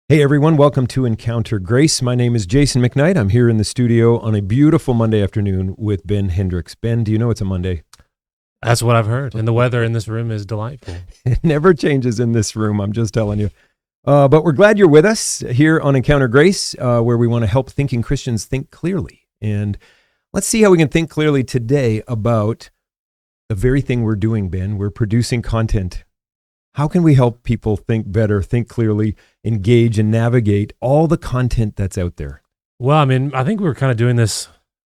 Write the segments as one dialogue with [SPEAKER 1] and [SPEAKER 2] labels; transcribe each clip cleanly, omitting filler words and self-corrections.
[SPEAKER 1] Hey everyone, welcome to Encounter Grace. My name is Jason McKnight. I'm here in the studio on a beautiful Monday afternoon with Ben Hendricks. Ben, do you know it's a Monday?
[SPEAKER 2] That's what I've heard. And the weather in this room is delightful.
[SPEAKER 1] It never changes in this room, I'm just telling you. But we're glad you're with us here on Encounter Grace, where we want to help thinking Christians think clearly. And let's see how we can think clearly today about the very thing we're doing, Ben. We're producing content. How can we help people think better, think clearly, engage, and navigate all the content that's out there?
[SPEAKER 2] Well, I mean, I think we're kind of doing this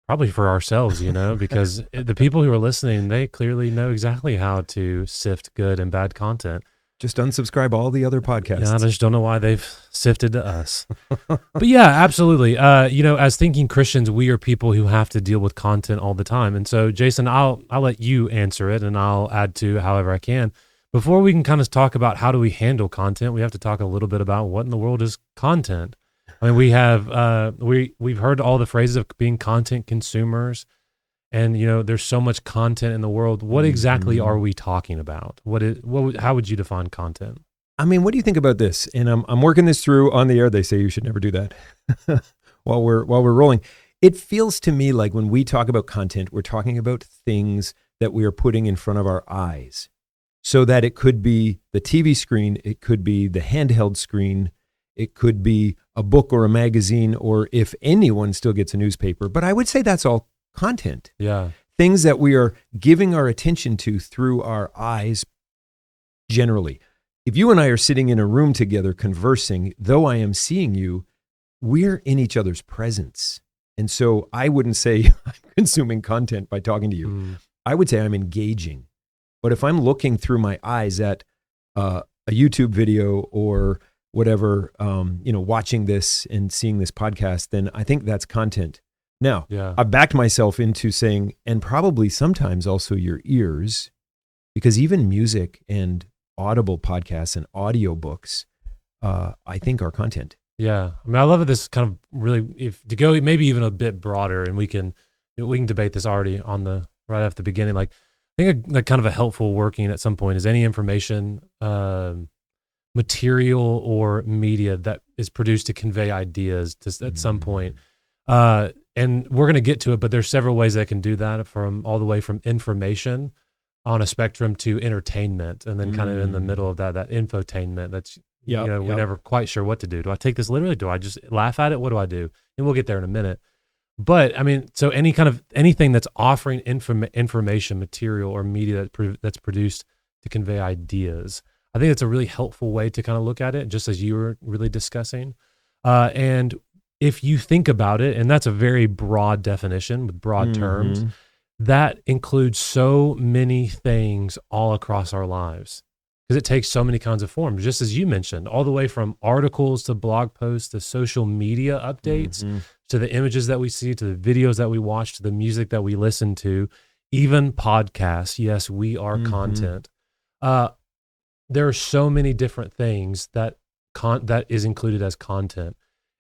[SPEAKER 2] probably for ourselves, because the people who are listening, they clearly know exactly how to sift good and bad content.
[SPEAKER 1] Just unsubscribe all the other podcasts.
[SPEAKER 2] Yeah, I just don't know why they've sifted to us. But yeah, absolutely. As thinking Christians, we are people who have to deal with content all the time. And so, Jason, I'll let you answer it, and I'll add to however I can. Before we can kind of talk about how do we handle content, we have to talk a little bit about what in the world is content. I mean, we have we've heard all the phrases of being content consumers, and there's so much content in the world. What exactly are we talking about? How would you define content?
[SPEAKER 1] I mean, what do you think about this? And I'm working this through on the air. They say you should never do that while we're rolling. It feels to me like when we talk about content, we're talking about things that we are putting in front of our eyes. So that it could be the TV screen, it could be the handheld screen, it could be a book or a magazine, or if anyone still gets a newspaper. But I would say that's all content.
[SPEAKER 2] Yeah.
[SPEAKER 1] Things that we are giving our attention to through our eyes generally. If you and I are sitting in a room together conversing, though I am seeing you, we're in each other's presence. And so I wouldn't say I'm consuming content by talking to you. I would say I'm engaging. But if I'm looking through my eyes at a YouTube video or whatever, watching this and seeing this podcast, then I think that's content. Now, I backed myself into saying, and probably sometimes also your ears, because even music and audible podcasts and audiobooks, I think are content.
[SPEAKER 2] Yeah. I mean, I love that this kind of really, if to go maybe even a bit broader, and we can debate this already right after the beginning, like, I think a kind of a helpful working at some point is any information, material or media that is produced to convey ideas at some point. And we're going to get to it, but there's several ways that can do that, from all the way from information on a spectrum to entertainment. And then kind of in the middle of that infotainment that's, we're never quite sure what to do. Do I take this literally? Do I just laugh at it? What do I do? And we'll get there in a minute. But I mean, so anything that's offering information, material, or media that's produced to convey ideas, I think it's a really helpful way to kind of look at it, just as you were really discussing. And if you think about it, and that's a very broad definition with broad terms, that includes so many things all across our lives, because it takes so many kinds of forms, just as you mentioned, all the way from articles to blog posts to social media updates, to the images that we see, to the videos that we watch, to the music that we listen to, even podcasts. Yes, we are content. There are so many different things that is included as content.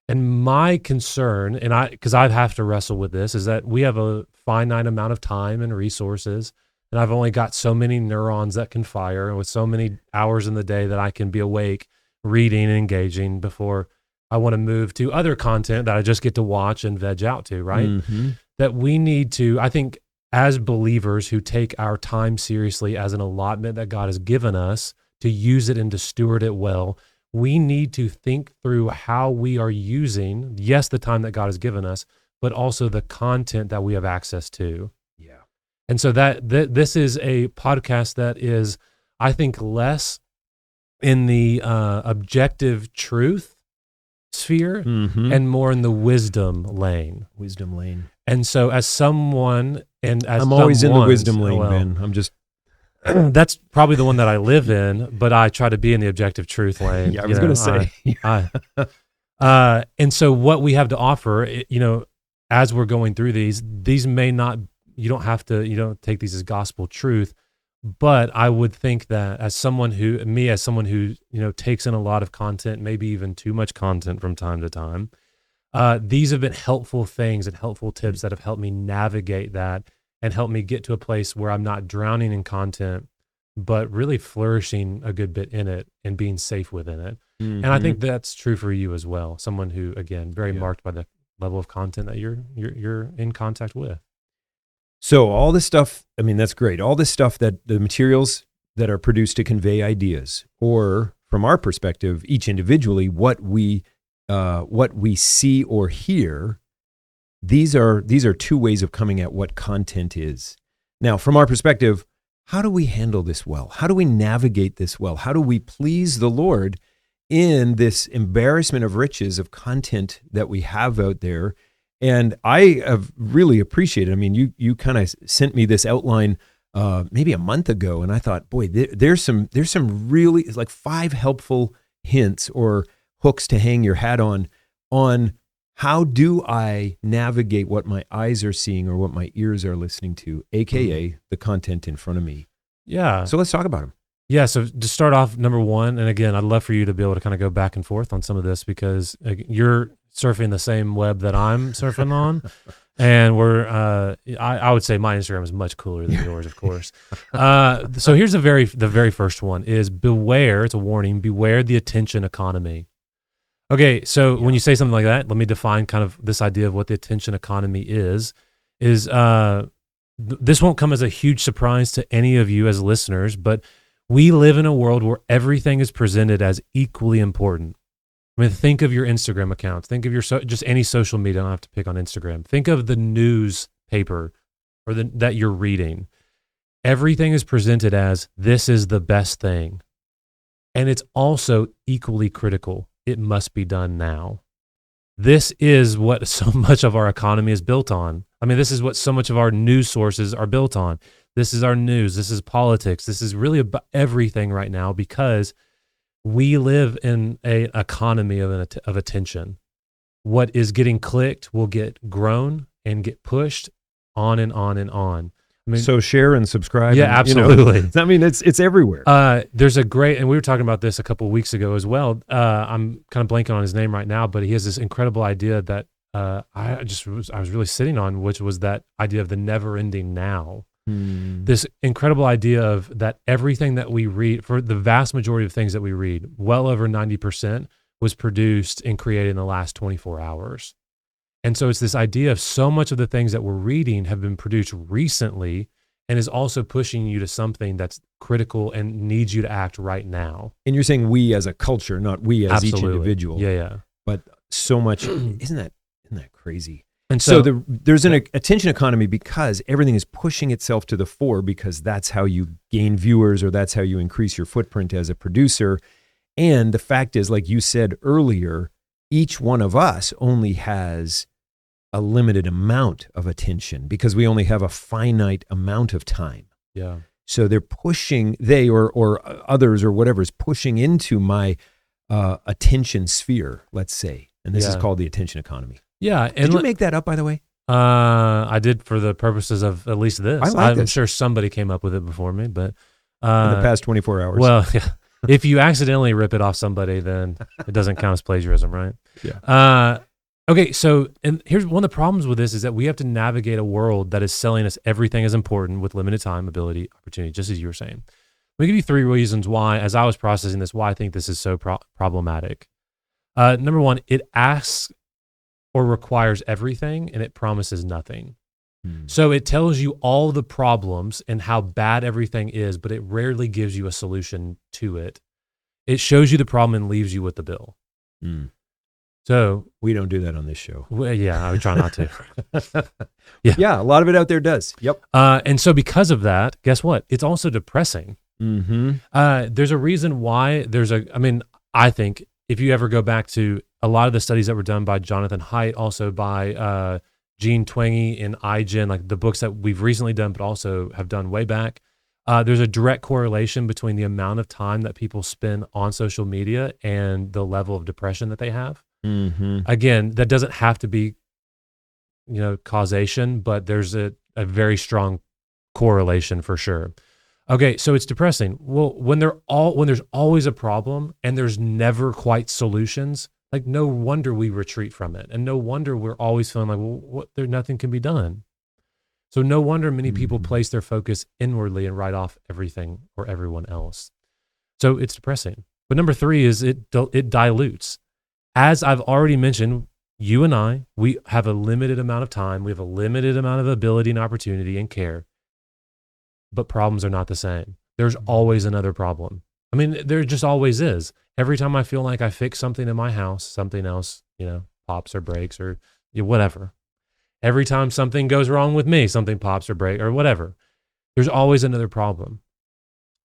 [SPEAKER 2] And my concern, because I have to wrestle with this, is that we have a finite amount of time and resources, and I've only got so many neurons that can fire, and with so many hours in the day that I can be awake, reading and engaging before I want to move to other content that I just get to watch and veg out to, right? That we need to, I think, as believers who take our time seriously as an allotment that God has given us to use it and to steward it well, we need to think through how we are using, yes, the time that God has given us, but also the content that we have access to.
[SPEAKER 1] Yeah.
[SPEAKER 2] And so this is a podcast that is, I think, less in the objective truth sphere and more in the wisdom lane. And so as someone, and as
[SPEAKER 1] I'm always in the wisdom lane, Ben. I'm just
[SPEAKER 2] that's probably the one that I live in, but I try to be in the objective truth lane.
[SPEAKER 1] Yeah, I was going to say.
[SPEAKER 2] And so what we have to offer, as we're going through these may not, you don't take these as gospel truth, but I would think that as someone who takes in a lot of content, maybe even too much content from time to time, these have been helpful things and helpful tips that have helped me navigate that and help me get to a place where I'm not drowning in content, but really flourishing a good bit in it and being safe within it. And I think that's true for you as well. Someone who, again, very marked by the level of content that you're in contact with.
[SPEAKER 1] So all this stuff, I mean, that's great. All this stuff, that the materials that are produced to convey ideas, or from our perspective, each individually, what we see or hear, these are two ways of coming at what content is. Now, from our perspective, how do we handle this well? How do we navigate this well? How do we please the Lord in this embarrassment of riches of content that we have out there? And I have really appreciated, I mean, you kind of sent me this outline maybe a month ago, and I thought, boy, there's some really, like 5 helpful hints or hooks to hang your hat on how do I navigate what my eyes are seeing or what my ears are listening to, AKA the content in front of me.
[SPEAKER 2] Yeah.
[SPEAKER 1] So let's talk about them.
[SPEAKER 2] Yeah. So to start off, number one, and again, I'd love for you to be able to kind of go back and forth on some of this, because you're surfing the same web that I'm surfing on. And I would say my Instagram is much cooler than yours, of course. So here's the very first one is beware. It's a warning. Beware the attention economy. Okay, so when you say something like that, let me define kind of this idea of what the attention economy is this won't come as a huge surprise to any of you as listeners, but we live in a world where everything is presented as equally important. I mean, think of your Instagram accounts. Think of your just any social media. I don't have to pick on Instagram. Think of the newspaper or that you're reading. Everything is presented as this is the best thing. And it's also equally critical. It must be done now. This is what so much of our economy is built on. I mean, this is what so much of our news sources are built on. This is our news. This is politics. This is really about everything right now, because we live in an economy of attention. What is getting clicked will get grown and get pushed on and on and on. I mean,
[SPEAKER 1] so share and subscribe.
[SPEAKER 2] Yeah,
[SPEAKER 1] and,
[SPEAKER 2] absolutely.
[SPEAKER 1] I mean, it's everywhere.
[SPEAKER 2] There's a great, and we were talking about this a couple of weeks ago as well. I'm kind of blanking on his name right now, but he has this incredible idea that I was really sitting on, which was that idea of the never-ending now. This incredible idea of that everything that we read, for the vast majority of things that we read, well over 90% was produced and created in the last 24 hours. And so it's this idea of so much of the things that we're reading have been produced recently and is also pushing you to something that's critical and needs you to act right now.
[SPEAKER 1] And you're saying we as a culture, not we as
[SPEAKER 2] Absolutely.
[SPEAKER 1] each individual.
[SPEAKER 2] Yeah.
[SPEAKER 1] But so much, isn't that crazy?
[SPEAKER 2] And
[SPEAKER 1] so there's an attention economy because everything is pushing itself to the fore, because that's how you gain viewers, or that's how you increase your footprint as a producer. And the fact is, like you said earlier, each one of us only has a limited amount of attention because we only have a finite amount of time.
[SPEAKER 2] Yeah.
[SPEAKER 1] So they're pushing, or others or whatever is pushing into my attention sphere, let's say. And this is called the attention econoy.
[SPEAKER 2] Yeah. And
[SPEAKER 1] did you make that up, by the way?
[SPEAKER 2] I did, for the purposes of at least this. I'm sure somebody came up with it before me, but
[SPEAKER 1] in the past 24 hours.
[SPEAKER 2] Well, yeah. If you accidentally rip it off somebody, then it doesn't count as plagiarism, right?
[SPEAKER 1] Yeah.
[SPEAKER 2] Okay, so and here's one of the problems with this is that we have to navigate a world that is selling us everything is important with limited time, ability, opportunity, just as you were saying. Let me give you 3 reasons why, as I was processing this, why I think this is so problematic. Number 1, it asks or requires everything and it promises nothing. So it tells you all the problems and how bad everything is, but it rarely gives you a solution to it. It shows you the problem and leaves you with the bill. So
[SPEAKER 1] we don't do that on this show.
[SPEAKER 2] Well, yeah, I would try not to.
[SPEAKER 1] Yeah, a lot of it out there does. Yep.
[SPEAKER 2] And so because of that, guess what? It's also depressing.
[SPEAKER 1] Mm-hmm.
[SPEAKER 2] There's a reason why I think if you ever go back to a lot of the studies that were done by Jonathan Haidt, also by Gene Twenge in iGen, like the books that we've recently done, but also have done way back, there's a direct correlation between the amount of time that people spend on social media and the level of depression that they have.
[SPEAKER 1] Mm-hmm.
[SPEAKER 2] Again, that doesn't have to be, causation, but there's a very strong correlation for sure. Okay, so it's depressing. Well, when there's always a problem and there's never quite solutions, like no wonder we retreat from it, and no wonder we're always feeling like, nothing can be done. So no wonder many people
[SPEAKER 1] Mhm.
[SPEAKER 2] place their focus inwardly and write off everything or everyone else. So it's depressing. But number 3 is it dilutes. As I've already mentioned, you and I, we have a limited amount of time. We have a limited amount of ability and opportunity and care, but problems are not the same. There's always another problem. I mean, there just always is. Every time I feel like I fix something in my house, something else, pops or breaks or whatever. Every time something goes wrong with me, something pops or breaks or whatever. There's always another problem.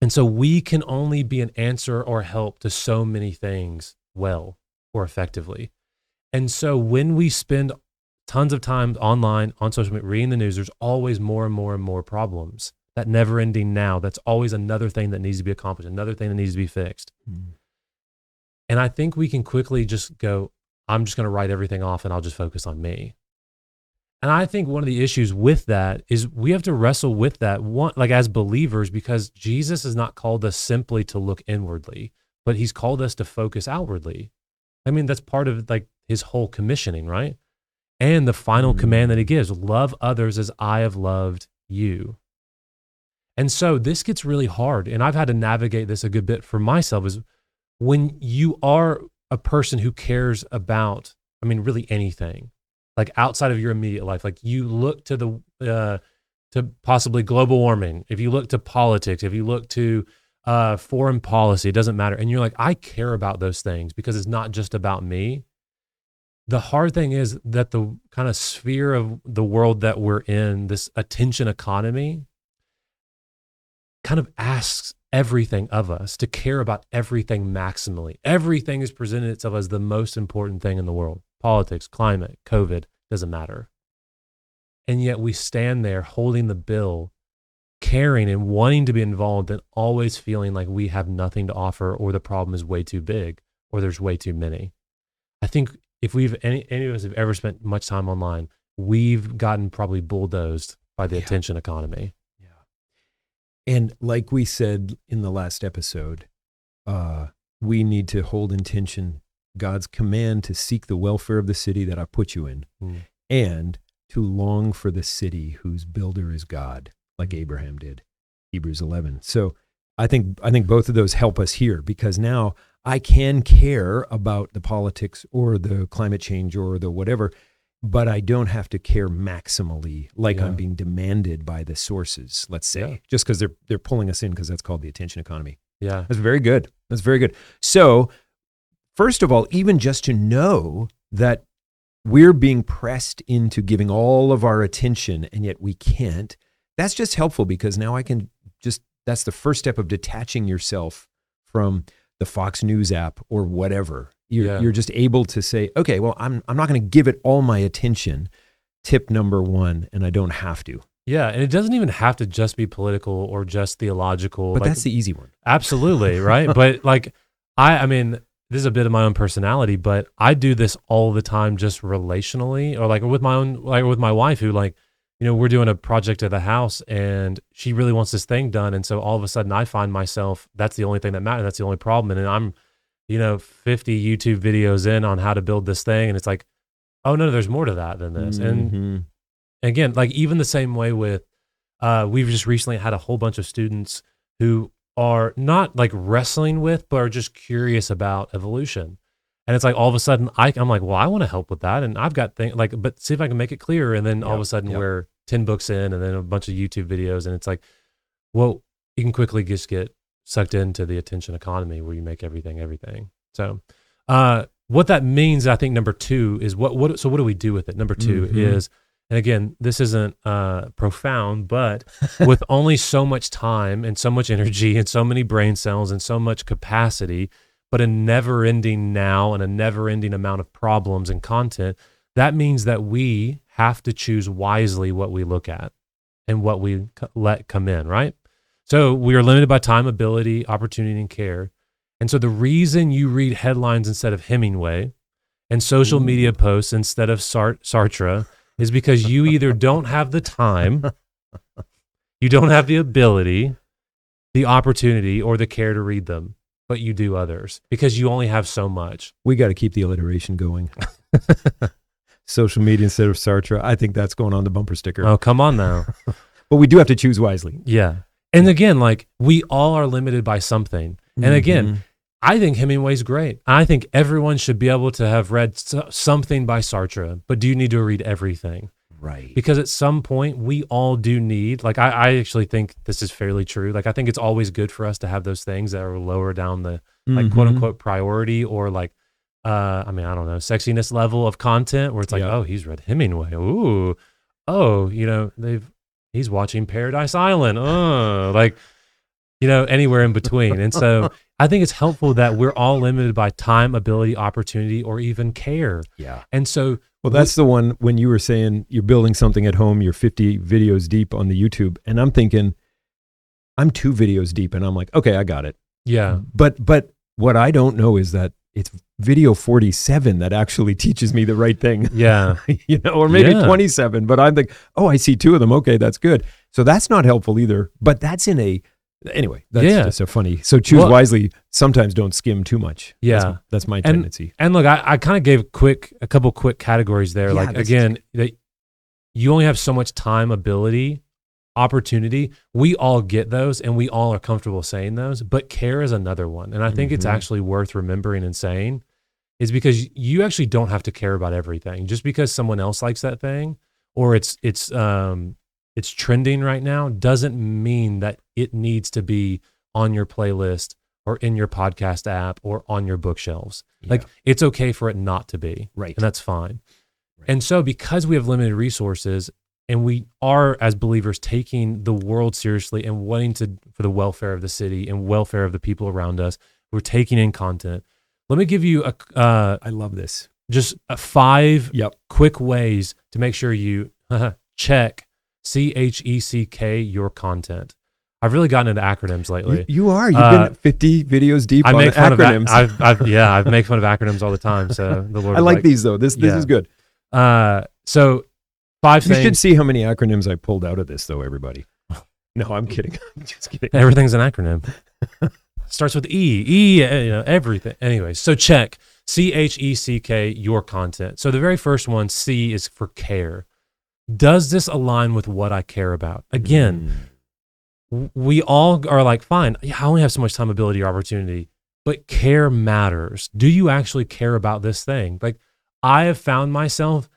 [SPEAKER 2] And so we can only be an answer or help to so many things well or effectively. And so when we spend tons of time online, on social media, reading the news, there's always more and more and more problems. That never ending now, that's always another thing that needs to be accomplished, another thing that needs to be fixed.
[SPEAKER 1] Mm.
[SPEAKER 2] And I think we can quickly just go, I'm just going to write everything off and I'll just focus on me. And I think one of the issues with that is we have to wrestle with that like as believers, because Jesus has not called us simply to look inwardly, but he's called us to focus outwardly. I mean, that's part of like his whole commissioning, right? And the final command that he gives, love others as I have loved you. And so this gets really hard. And I've had to navigate this a good bit for myself, is when you are a person who cares about, really anything, like outside of your immediate life, like you look to to possibly global warming, if you look to politics, if you look to foreign policy, it doesn't matter. And you're like, I care about those things because it's not just about me. The hard thing is that the kind of sphere of the world that we're in, this attention economy, kind of asks everything of us to care about everything maximally. Everything is presented itself as the most important thing in the world. Politics, climate, COVID, doesn't matter. And yet we stand there holding the bill, caring and wanting to be involved, and always feeling like we have nothing to offer, or the problem is way too big, or there's way too many. I think if any of us have ever spent much time online, we've gotten probably bulldozed by the attention economy.
[SPEAKER 1] And like we said in the last episode, we need to hold in tension God's command to seek the welfare of the city that I put you in, and to long for the city whose builder is God, like Abraham did, Hebrews 11. So I think both of those help us here, because now I can care about the politics or the climate change or the whatever, but I don't have to care maximally like I'm being demanded by the sources, let's say, just because they're pulling us in, because that's called the attention economy.
[SPEAKER 2] Yeah.
[SPEAKER 1] That's very good. That's very good. So first of all, even just to know that we're being pressed into giving all of our attention and yet we can't, that's just helpful, because now I can that's the first step of detaching yourself from the Fox News app or whatever. You're just able to say, okay, well, I'm not going to give it all my attention. Tip number 1, and I don't have to.
[SPEAKER 2] Yeah, and it doesn't even have to just be political or just theological.
[SPEAKER 1] But that's the easy one.
[SPEAKER 2] Absolutely, right? But like, I mean, this is a bit of my own personality, but I do this all the time, just relationally, or like with my wife, who like, we're doing a project at the house and she really wants this thing done. And so all of a sudden I find myself, that's the only thing that matters. That's the only problem. And I'm, 50 YouTube videos in on how to build this thing. And it's like, oh no, there's more to that than this. And again, like even the same way with, we've just recently had a whole bunch of students who are not like wrestling with, but are just curious about evolution. And it's like all of a sudden I'm like, well, I want to help with that. And I've got things like, but see if I can make it clearer. And then all of a sudden we're 10 books in and then a bunch of YouTube videos. And it's like, well, you can quickly just get sucked into the attention economy where you make everything. So what that means, I think number 2 is so what do we do with it? Number 2 is, and again, this isn't profound, but with only so much time and so much energy and so many brain cells and so much capacity, but a never-ending now and a never-ending amount of problems and content, that means that we have to choose wisely what we look at and what we let come in, right? So we are limited by time, ability, opportunity, and care. And so the reason you read headlines instead of Hemingway and social media posts instead of Sartre is because you either don't have the time, you don't have the ability, the opportunity, or the care to read them, but you do others because you only have so much.
[SPEAKER 1] We got to keep the alliteration going. social media instead of Sartre. I think that's going on the bumper sticker.
[SPEAKER 2] Oh, come on now.
[SPEAKER 1] But we do have to choose wisely.
[SPEAKER 2] Yeah. And again, like we all are limited by something. And again, I think Hemingway's great. I think everyone should be able to have read something by Sartre, but do you need to read everything?
[SPEAKER 1] Right.
[SPEAKER 2] Because at some point we all do need, like I actually think this is fairly true. Like I think it's always good for us to have those things that are lower down the like quote unquote priority or like, I don't know, sexiness level of content where it's like, oh, he's read Hemingway. Ooh. Oh, he's watching Paradise Island. Oh, like, anywhere in between. And so I think it's helpful that we're all limited by time, ability, opportunity, or even care.
[SPEAKER 1] Yeah.
[SPEAKER 2] And so,
[SPEAKER 1] well, that's the one when you were saying you're building something at home, you're 50 videos deep on the YouTube. And I'm thinking, I'm 2 videos deep. And I'm like, okay, I got it.
[SPEAKER 2] Yeah.
[SPEAKER 1] But what I don't know is that it's video 47 that actually teaches me the right thing.
[SPEAKER 2] Yeah.
[SPEAKER 1] Or maybe 27, but I'm like, oh, I see 2 of them. Okay, that's good. So that's not helpful either. But that's anyway, that's just so funny. So choose wisely. Sometimes don't skim too much.
[SPEAKER 2] Yeah.
[SPEAKER 1] That's my tendency.
[SPEAKER 2] And look, I kind of gave a couple quick categories there. Like again, that you only have so much time, ability, opportunity. We all get those and we all are comfortable saying those, but care is another one. And I think it's actually worth remembering and saying is because you actually don't have to care about everything. Just because someone else likes that thing or it's trending right now doesn't mean that it needs to be on your playlist or in your podcast app or on your bookshelves. Yeah. Like it's okay for it not to be. Right. And that's fine. Right. And so because we have limited resources and we are as believers taking the world seriously and wanting for the welfare of the city and welfare of the people around us, we're taking in content. Let me give you
[SPEAKER 1] I love this.
[SPEAKER 2] Just 5 quick ways to make sure you check CHECK your content. I've really gotten into acronyms lately.
[SPEAKER 1] You are. You've been 50 videos deep on acronyms.
[SPEAKER 2] I make fun of acronyms all the time. So the Lord
[SPEAKER 1] I like these though. This is good.
[SPEAKER 2] So 5 things.
[SPEAKER 1] You should see how many acronyms I pulled out of this though, everybody. No, I'm kidding. I'm just kidding.
[SPEAKER 2] Everything's an acronym. Starts with E, everything. Anyway, so check CHECK your content. So the very first one, C, is for care. Does this align with what I care about? Again, we all are like, fine, I only have so much time, ability, or opportunity, but care matters. Do you actually care about this thing? Like I have found myself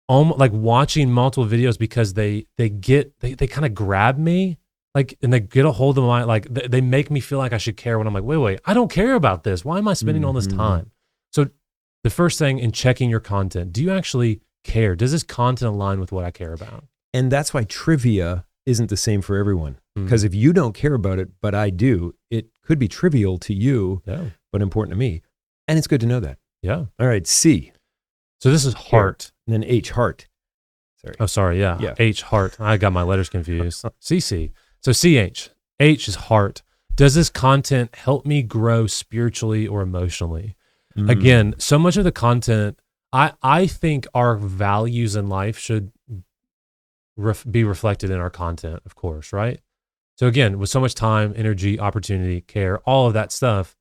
[SPEAKER 2] almost like watching multiple videos because they kind of grab me, like, and they get a hold of my, like, they make me feel like I should care when I'm like, wait, I don't care about this. Why am I spending all this time? So the first thing in checking your content, do you actually care? Does this content align with what I care about?
[SPEAKER 1] And that's why trivia isn't the same for everyone. Because if you don't care about it, but I do, it could be trivial to you, but important to me. And it's good to know that.
[SPEAKER 2] Yeah.
[SPEAKER 1] All right, C.
[SPEAKER 2] So this is heart.
[SPEAKER 1] And then H, heart. Sorry.
[SPEAKER 2] Oh, sorry. Yeah. H, heart. I got my letters confused. CC. So CH. H is heart. Does this content help me grow spiritually or emotionally? Again, so much of the content, I think our values in life should be reflected in our content, of course, right? So again, with so much time, energy, opportunity, care, all of that stuff,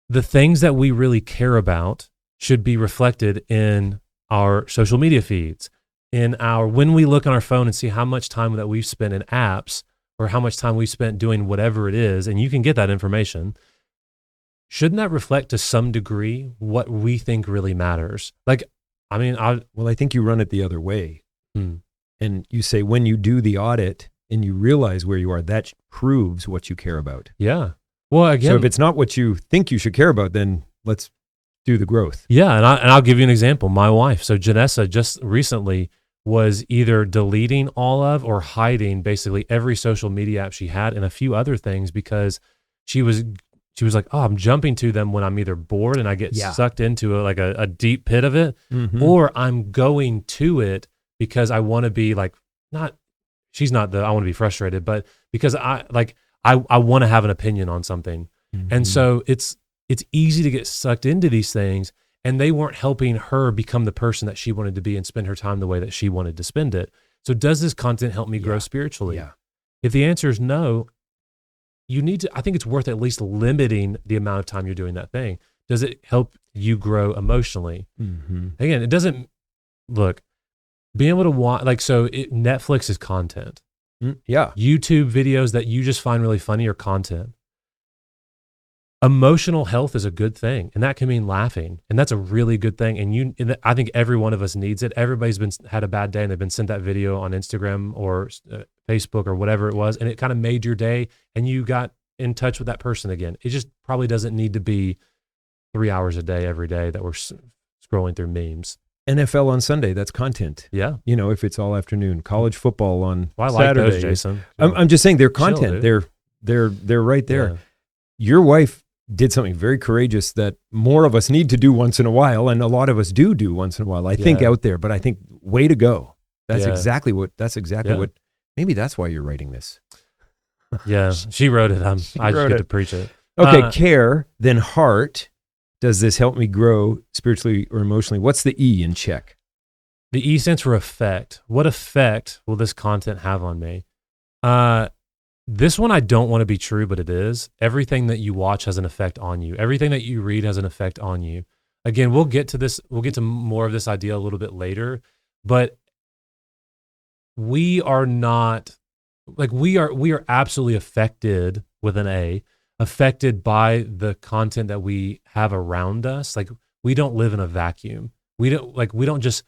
[SPEAKER 2] the things that we really care about should be reflected in our social media feeds, when we look on our phone and see how much time that we've spent in apps or how much time we've spent doing whatever it is, and you can get that information. Shouldn't that reflect to some degree what we think really matters? Like, I think you run it the other way. And you say, when you do the audit and you realize where you are, that proves what you care about. Yeah. Well, again, so if it's not what you think you should care about, then let's do the growth. Yeah. And I'll give you an example. My wife, so Janessa, just recently was either deleting all of or hiding basically every social media app she had and a few other things because she was like, oh, I'm jumping to them when I'm either bored and I get sucked into a deep pit of it, or I'm going to it because I want to be I want to be frustrated, but because I want to have an opinion on something. And so it's easy to get sucked into these things, and they weren't helping her become the person that she wanted to be and spend her time the way that she wanted to spend it. So does this content help me grow spiritually? Yeah. If the answer is no, I think it's worth at least limiting the amount of time you're doing that thing. Does it help you grow emotionally.
[SPEAKER 1] Mm-hmm.
[SPEAKER 2] Again, it doesn't look being able to watch Netflix is content.
[SPEAKER 1] Yeah.
[SPEAKER 2] YouTube videos that you just find really funny are content. Emotional health is a good thing, and that can mean laughing, and that's a really good thing. And I think every one of us needs it. Everybody's had a bad day, and they've been sent that video on Instagram or Facebook or whatever it was, and it kind of made your day, and you got in touch with that person again. It just probably doesn't need to be 3 hours a day every day that we're scrolling through memes.
[SPEAKER 1] NFL on Sunday, that's content.
[SPEAKER 2] Yeah.
[SPEAKER 1] If it's all afternoon. College football on
[SPEAKER 2] Well, I like
[SPEAKER 1] Saturday.
[SPEAKER 2] those, Jason.
[SPEAKER 1] I'm just saying they're content.
[SPEAKER 2] Chill,
[SPEAKER 1] They're right there.
[SPEAKER 2] Yeah.
[SPEAKER 1] Your wife did something very courageous that more of us need to do once in a while, and a lot of us do once in a while. I think out there, but I think way to go. That's exactly what. Maybe that's why you're writing this.
[SPEAKER 2] Yeah, she wrote it. I just get to preach it.
[SPEAKER 1] Okay, care, then heart. Does this help me grow spiritually or emotionally? What's the E in check?
[SPEAKER 2] The E stands for effect. What effect will this content have on me? This one I don't want to be true, but it is. Everything that you watch has an effect on you. Everything that you read has an effect on you. Again, we'll get to this. We'll get to more of this idea a little bit later, but we are not we are absolutely affected with an A, affected by the content that we have around us. Like we don't live in a vacuum. We don't just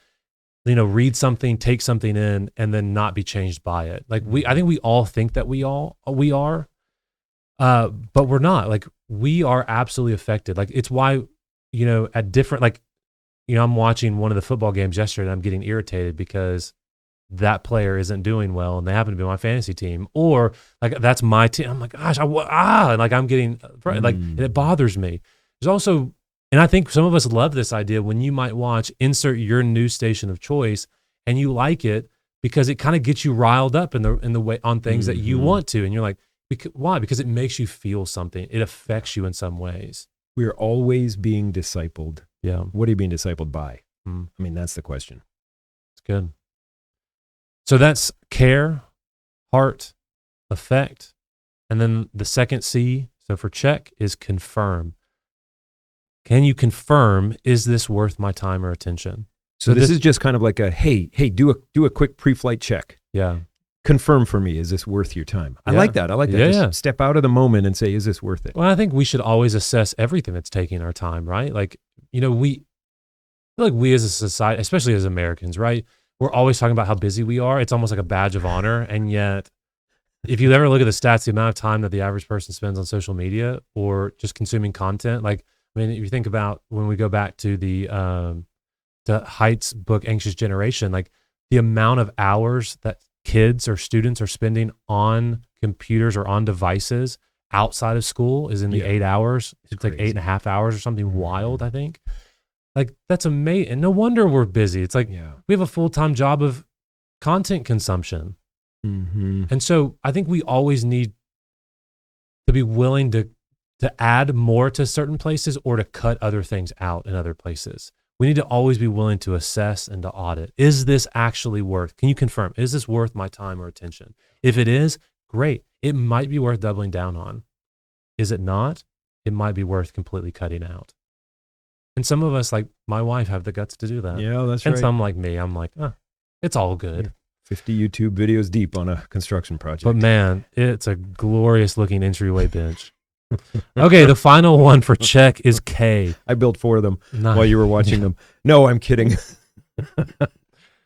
[SPEAKER 2] read something, take something in, and then not be changed by it. I think we all think that we are, but we're not. Like we are absolutely affected. Like it's why, at different, I'm watching one of the football games yesterday and I'm getting irritated because that player isn't doing well and they happen to be my fantasy team, or that's my team. I'm like, gosh, and I'm getting and it bothers me. There's also, and I think some of us love this idea when you might watch insert your news station of choice and you like it because it kind of gets you riled up in the way on things that you want to. And you're like, why? Because it makes you feel something. It affects you in some ways.
[SPEAKER 1] We are always being discipled.
[SPEAKER 2] Yeah.
[SPEAKER 1] What are you being discipled by? I mean, that's the question.
[SPEAKER 2] It's good. So that's care, heart, effect. And then the second C, so for check, is confirm. Can you confirm, is this worth my time or attention?
[SPEAKER 1] So this is just kind of like a, hey, do a quick pre-flight check.
[SPEAKER 2] Yeah.
[SPEAKER 1] Confirm for me, is this worth your time? I like that.
[SPEAKER 2] Yeah,
[SPEAKER 1] just step out of the moment and say, is this worth it?
[SPEAKER 2] Well, I think we should always assess everything that's taking our time, right? I feel like we as a society, especially as Americans, right? We're always talking about how busy we are. It's almost like a badge of honor. And yet, if you ever look at the stats, the amount of time that the average person spends on social media or just consuming content, if you think about when we go back to the Haidt's book, Anxious Generation, the amount of hours that kids or students are spending on computers or on devices outside of school is in the 8 hours. It's like 8.5 hours or something wild, I think. That's amazing. And no wonder we're busy. It's we have a full-time job of content consumption.
[SPEAKER 1] Mm-hmm.
[SPEAKER 2] And so I think we always need to be willing to add more to certain places or to cut other things out in other places. We need to always be willing to assess and to audit. Is this actually can you confirm, is this worth my time or attention? If it is, great. It might be worth doubling down on. Is it not? It might be worth completely cutting out. And some of us, like my wife, have the guts to do that.
[SPEAKER 1] Yeah, that's
[SPEAKER 2] and
[SPEAKER 1] right.
[SPEAKER 2] And some like me, I'm like, it's all good.
[SPEAKER 1] 50 YouTube videos deep on a construction project.
[SPEAKER 2] But man, it's a glorious looking entryway bench. Okay, the final one for check is K.
[SPEAKER 1] I built 4 of them
[SPEAKER 2] Nice.
[SPEAKER 1] while you were watching them. No, I'm kidding.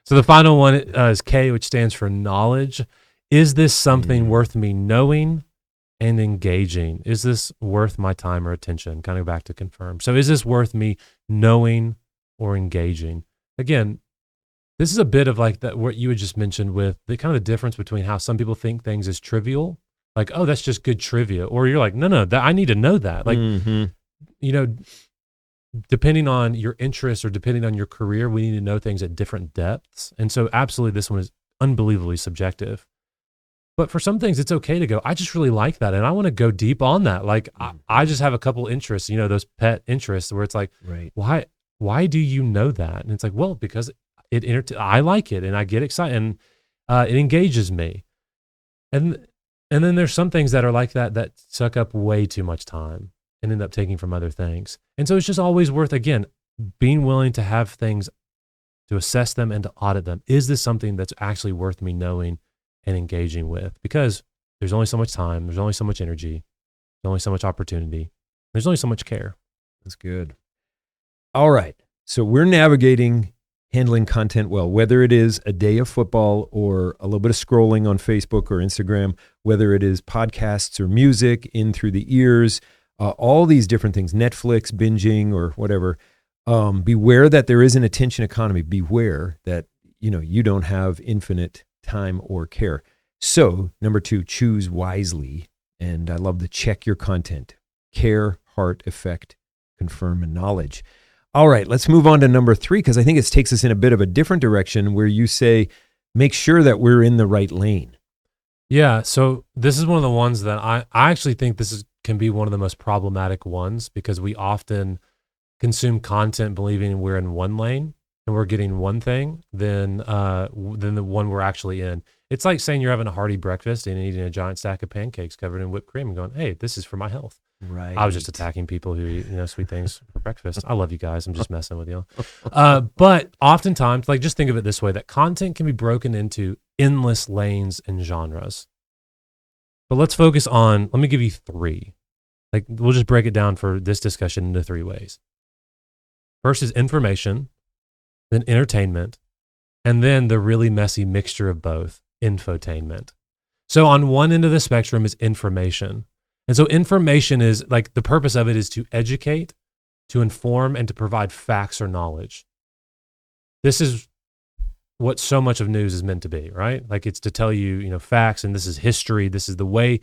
[SPEAKER 2] So the final one is K, which stands for knowledge. Is this something worth me knowing and engaging? Is this worth my time or attention? Kind of back to confirm. So is this worth me knowing or engaging? Again, this is a bit of that what you had just mentioned with the kind of the difference between how some people think things is trivial. Oh, that's just good trivia. Or you're like, no, that I need to know that. Depending on your interests or depending on your career, we need to know things at different depths. And so absolutely this one is unbelievably subjective. But for some things, it's okay to go, I just really like that. And I want to go deep on that. I just have a couple interests, those pet interests where it's why do you know that? And it's well, because I like it and I get excited and it engages me. And then there's some things that are like that suck up way too much time. and end up taking from other things. And so it's just always worth, again, being willing to have things, to assess them and to audit them. Is this something that's actually worth me knowing and engaging with? Because there's only so much time, there's only so much energy, there's only so much opportunity, there's only so much care.
[SPEAKER 1] That's good. All right. So we're navigating handling content well, whether it is a day of football or a little bit of scrolling on Facebook or Instagram, whether it is podcasts or music in through the ears, all these different things, Netflix, binging or whatever. Beware that there is an attention economy. Beware that, you don't have infinite time or care. So 2, choose wisely. And I love the check your content, care, heart, effect, confirm, and knowledge. All right, let's move on to 3, because I think it takes us in a bit of a different direction where you say, make sure that we're in the right lane.
[SPEAKER 2] Yeah, so this is one of the ones that I actually think can be one of the most problematic ones, because we often consume content believing we're in one lane and we're getting one thing than the one we're actually in. It's like saying you're having a hearty breakfast and eating a giant stack of pancakes covered in whipped cream and going, hey, this is for my health.
[SPEAKER 1] Right.
[SPEAKER 2] I was just attacking people who eat, sweet things for breakfast. I love you guys. I'm just messing with you. But oftentimes, just think of it this way, that content can be broken into endless lanes and genres. But let's focus on, let me give you 3. We'll just break it down for this discussion into 3 ways. First is information, then entertainment, and then the really messy mixture of both, infotainment. So on one end of the spectrum is information. And so information is the purpose of it is to educate, to inform, and to provide facts or knowledge. This is what so much of news is meant to be, right? It's to tell you, facts, and this is history. This is the way,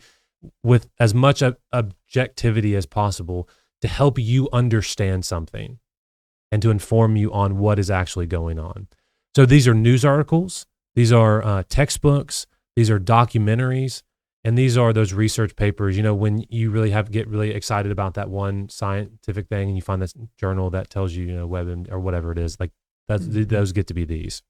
[SPEAKER 2] with as much objectivity as possible, to help you understand something and to inform you on what is actually going on. So these are news articles, these are textbooks, these are documentaries, and these are those research papers, when you really get really excited about that one scientific thing and you find this journal that tells you, web or whatever it is, those get to be these.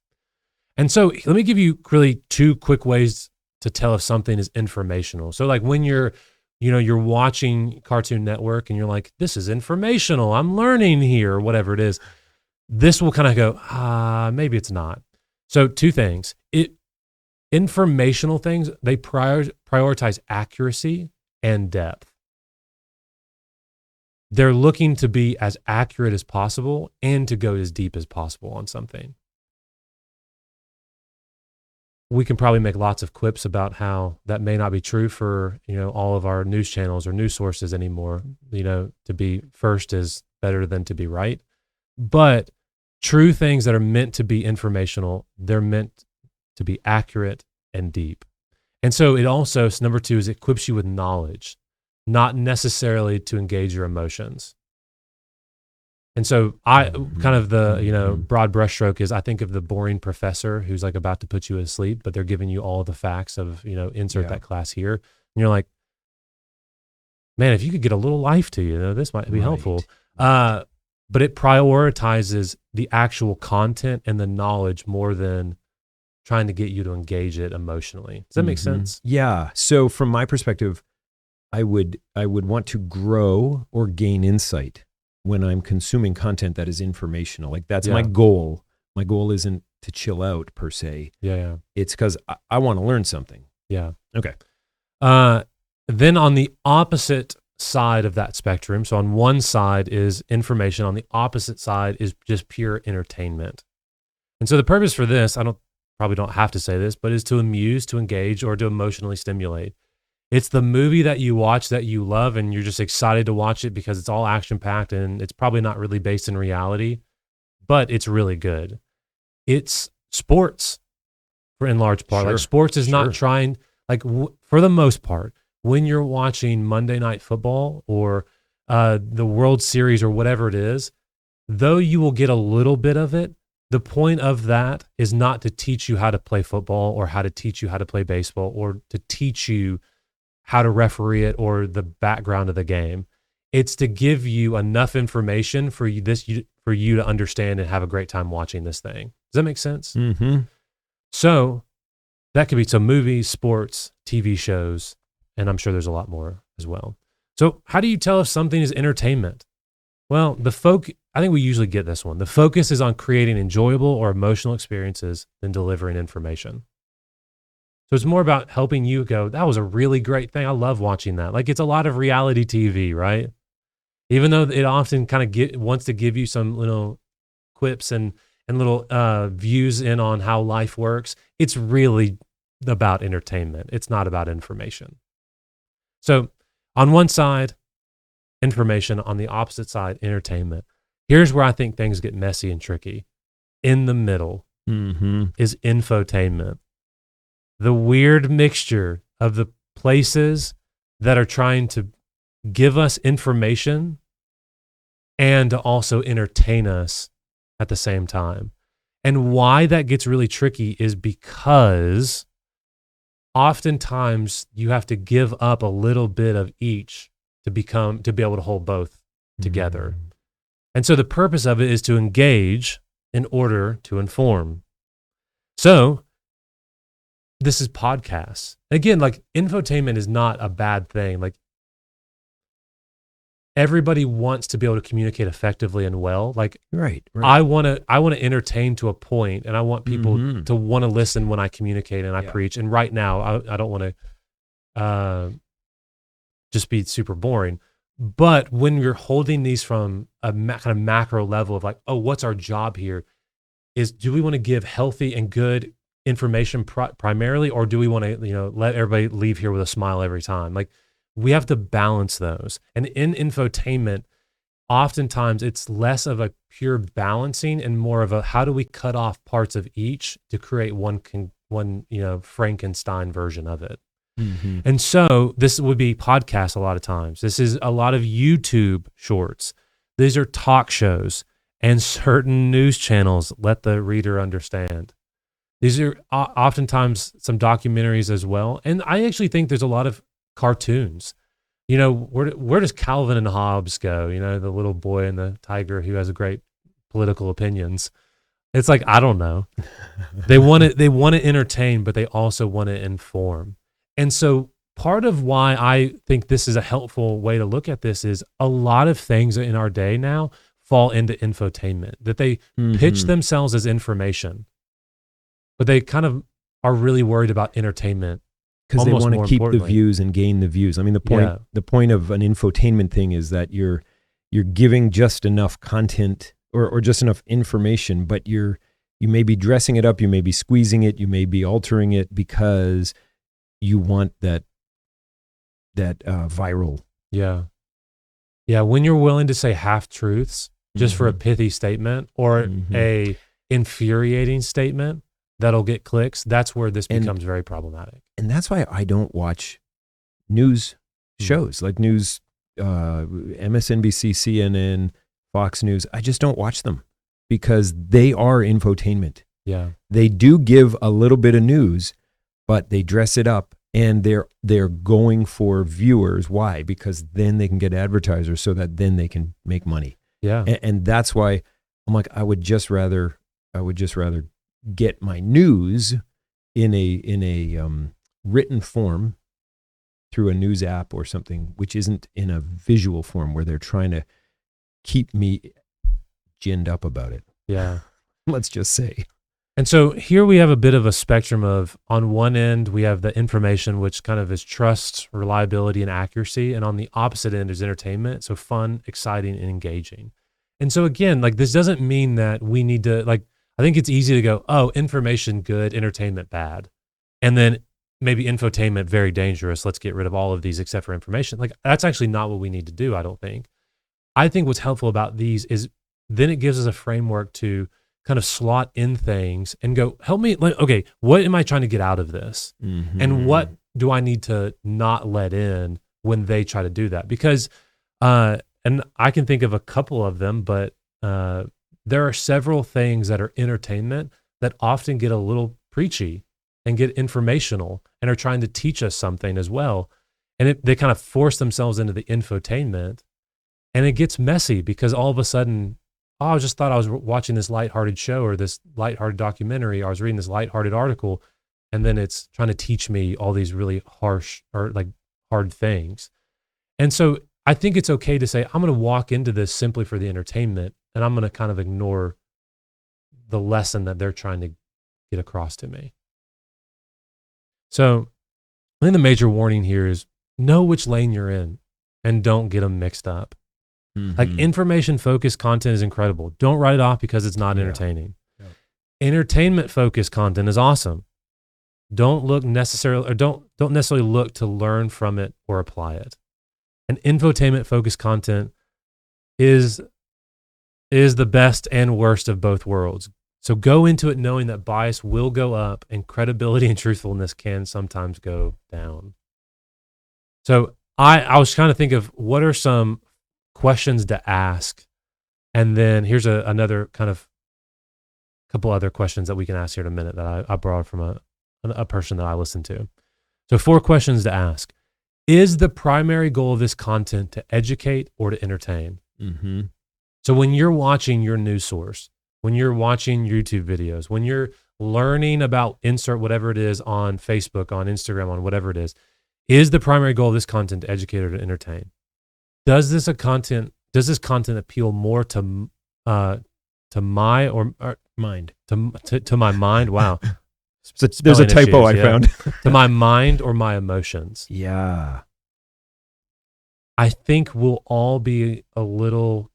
[SPEAKER 2] And so let me give you really 2 quick ways to tell if something is informational. So when you're watching Cartoon Network and you're like, this is informational, I'm learning here, or whatever it is, this will kind of go, maybe it's not. So 2 things. Informational things, they prioritize accuracy and depth. They're looking to be as accurate as possible and to go as deep as possible on something. We can probably make lots of quips about how that may not be true for, all of our news channels or news sources anymore. To be first is better than to be right. But true things that are meant to be informational, they're meant to be accurate and deep. And so it also, number 2, is it equips you with knowledge, not necessarily to engage your emotions. And so I kind of the, broad brushstroke is, I think of the boring professor who's about to put you to sleep, but they're giving you all the facts of, insert that class here. And you're like, man, if you could get a little life to you, this might be helpful. But it prioritizes the actual content and the knowledge more than trying to get you to engage it emotionally. Does that make sense?
[SPEAKER 1] Yeah. So from my perspective, I would want to grow or gain insight when I'm consuming content that is informational. That's my goal. My goal isn't to chill out per se.
[SPEAKER 2] Yeah.
[SPEAKER 1] It's because I want to learn something.
[SPEAKER 2] Yeah.
[SPEAKER 1] Okay.
[SPEAKER 2] Then on the opposite side of that spectrum, so on one side is information, on the opposite side is just pure entertainment. And so the purpose for this, probably don't have to say this, but is to amuse, to engage, or to emotionally stimulate. It's the movie that you watch that you love and you're just excited to watch it because it's all action-packed and it's probably not really based in reality, but it's really good. It's sports in large part.
[SPEAKER 1] Sure.
[SPEAKER 2] Sports is not trying, for the most part, when you're watching Monday Night Football or the World Series or whatever it is, though you will get a little bit of it, the point of that is not to teach you how to play football or how to teach you how to play baseball or to teach you how to referee it or the background of the game. It's to give you enough information for you to understand and have a great time watching this thing. Does that make sense?
[SPEAKER 1] Mm-hmm.
[SPEAKER 2] So that could be some movies, sports, TV shows, and I'm sure there's a lot more as well. So how do you tell if something is entertainment? Well, I think we usually get this one. The focus is on creating enjoyable or emotional experiences than delivering information. So it's more about helping you go, that was a really great thing. I love watching that. Like, it's a lot of reality TV, right? Even though it often kind of wants to give you some little quips and little views in on how life works, it's really about entertainment. It's not about information. So on one side, information. On the opposite side, entertainment. Here's where I think things get messy and tricky. In the middle is infotainment. The weird mixture of the places that are trying to give us information and to also entertain us at the same time. And why that gets really tricky is because oftentimes you have to give up a little bit of each to be able to hold both together. And so the purpose of it is to engage in order to inform. So this is podcasts. Again, like, infotainment is not a bad thing. Like, everybody wants to be able to communicate effectively and well. Like,
[SPEAKER 1] right.
[SPEAKER 2] I want to entertain to a point, and I want people to want to listen when I communicate and I preach. And right now, I don't want to just be super boring. But when you're holding these from a kind of macro level of like, oh, what's our job here? Do we want to give healthy and good information primarily, or do we want to, let everybody leave here with a smile every time? Like, we have to balance those. And in infotainment, oftentimes it's less of a pure balancing and more of a, how do we cut off parts of each to create one Frankenstein version of it? And so this would be podcasts a lot of times. This is a lot of YouTube shorts. These are talk shows and certain news channels, let the reader understand. These are oftentimes some documentaries as well. And I actually think there's a lot of cartoons. Where does Calvin and Hobbes go? The little boy and the tiger who has great political opinions. It's like, I don't know. They want to entertain, but they also want to inform. And so part of why I think this is a helpful way to look at this is a lot of things in our day now fall into infotainment, that they pitch themselves as information, but they kind of are really worried about entertainment.
[SPEAKER 1] Because they want to keep the views and gain the views. I mean, the point of an infotainment thing is that you're giving just enough content or just enough information, but you may be dressing it up, you may be squeezing it, you may be altering it because you want that viral. Yeah. When you're willing to say half truths just for a pithy statement or a infuriating statement that'll get clicks, that's where this becomes very problematic. And that's why I don't watch news shows like news, MSNBC, CNN, Fox News. I just don't watch them because they are infotainment. Yeah. They do give a little bit of news, but they dress it up and they're going for viewers. Why? Because then they can get advertisers so that then they can make money. Yeah. And that's why I'm like, I would just rather get my news in a written form through a news app or something, which isn't in a visual form where they're trying to keep me ginned up about it. Yeah. Let's just say. And so here we have a bit of a spectrum of, on one end, we have the information, which kind of is trust, reliability, and accuracy. And on the opposite end is entertainment. So fun, exciting, and engaging. And so again, like, this doesn't mean that we need to, like, I think it's easy to go, oh, information good, entertainment bad. And then maybe infotainment very dangerous. Let's get rid of all of these except for information. Like, that's actually not what we need to do, I don't think. I think what's helpful about these is then it gives us a framework to kind of slot in things and go, help me, okay, what am I trying to get out of this? And what do I need to not let in when they try to do that? Because, and I can think of a couple of them, but there are several things that are entertainment that often get a little preachy and get informational and are trying to teach us something as well. And they kind of force themselves into the infotainment, and it gets messy because all of a sudden, I just thought I was watching this lighthearted show or this lighthearted documentary, or I was reading this lighthearted article, and then it's trying to teach me all these really harsh or like hard things. And so
[SPEAKER 2] I think it's okay to say, I'm going to walk into this simply for the entertainment, and I'm going to kind of ignore the lesson that they're trying to get across to me. So I think the major warning here is know which lane you're in and don't get them mixed up. Like information-focused content is incredible. Don't write it off because it's not entertaining.
[SPEAKER 1] Yeah.
[SPEAKER 2] Entertainment-focused content is awesome. Don't necessarily look to learn from it or apply it. And infotainment-focused content is the best and worst of both worlds. So go into it knowing that bias will go up and credibility and truthfulness can sometimes go down. So I was trying to think of what are some questions to ask. And then here's another kind of couple other questions that we can ask here in a minute that I borrowed from a person that I listened to. So 4 questions to ask. Is the primary goal of this content to educate or to entertain?
[SPEAKER 1] Mm-hmm.
[SPEAKER 2] So when you're watching your news source, when you're watching YouTube videos, when you're learning about insert whatever it is on Facebook, on Instagram, on whatever it is the primary goal of this content to educate or to entertain? Does this content appeal more to my or
[SPEAKER 1] Mind.
[SPEAKER 2] to my mind? Wow.
[SPEAKER 1] So there's a
[SPEAKER 2] Spelling
[SPEAKER 1] typo
[SPEAKER 2] issues,
[SPEAKER 1] I found.
[SPEAKER 2] To my mind or my emotions?
[SPEAKER 1] Yeah.
[SPEAKER 2] I think we'll all be a little